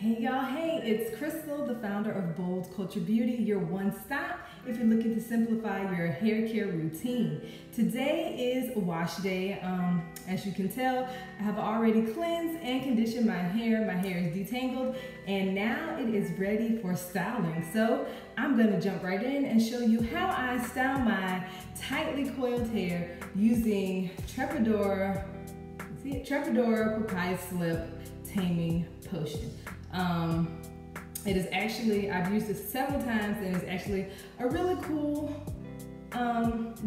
Hey y'all, hey, it's Crystal, the founder of Bold Culture Beauty, your one stop if you're looking to simplify your hair care routine. Today is wash day. As you can tell, I have already cleansed and conditioned my hair. My hair is detangled and now it is ready for styling. So I'm gonna jump right in and show you how I style my tightly coiled hair using Trepadora Papaya Slip Taming Potion. It is actually, I've used this several times and it's actually a really cool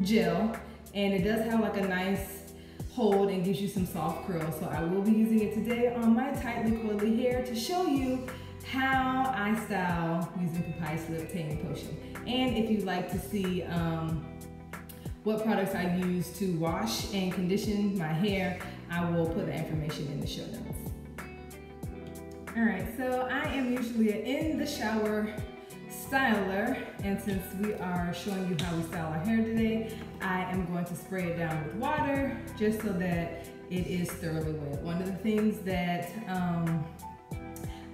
gel, and it does have like a nice hold and gives you some soft curls. So I will be using it today on my tightly coily hair to show you how I style using Papaya Slip Taming Potion. And if you'd like to see what products I use to wash and condition my hair, I will put that information in the show notes. All right, so I am usually an in the shower styler, and since we are showing you how we style our hair today, I am going to spray it down with water just so that it is thoroughly wet. One of the things that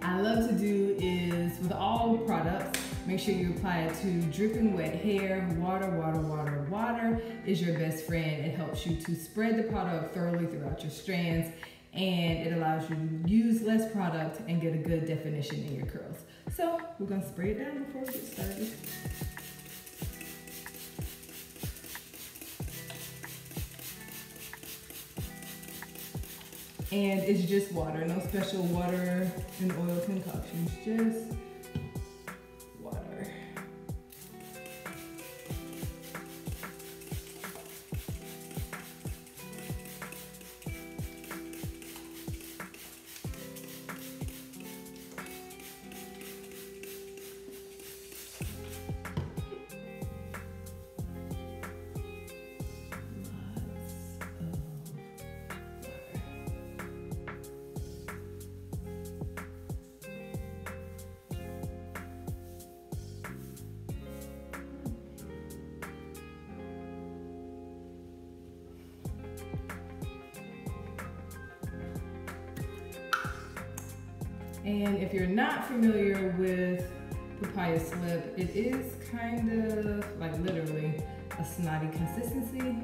I love to do is, with all products, make sure you apply it to dripping wet hair. Water, water, water, water is your best friend. It helps you to spread the product thoroughly throughout your strands, and it allows you to use less product and get a good definition in your curls. So we're gonna spray it down before we get started. And it's just water, no special water and oil concoctions, just water. And if you're not familiar with Papaya Slip, it is kind of like literally a snotty consistency.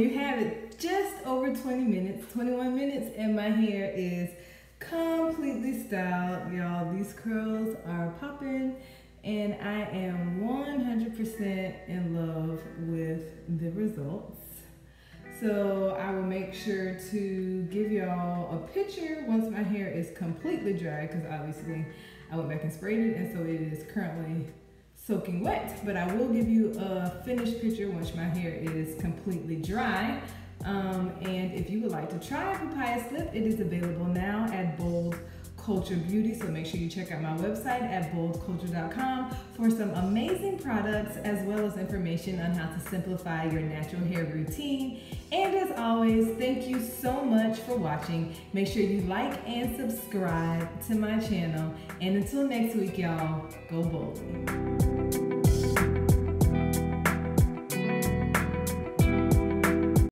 you have it, just over 20 minutes, 21 minutes, and my hair is completely styled, y'all. These curls are popping, and I am 100% in love with the results. So I will make sure to give y'all a picture once my hair is completely dry, because obviously I went back and sprayed it, and so it is currently soaking wet. But I will give you a finished picture once my hair is completely dry. And if you would like to try Papaya Slip, it is available now at Bold Culture Beauty. So make sure you check out my website at boldculture.com for some amazing products, as well as information on how to simplify your natural hair routine. And as always, thank you so much for watching. Make sure you like and subscribe to my channel. And until next week, y'all, go boldly.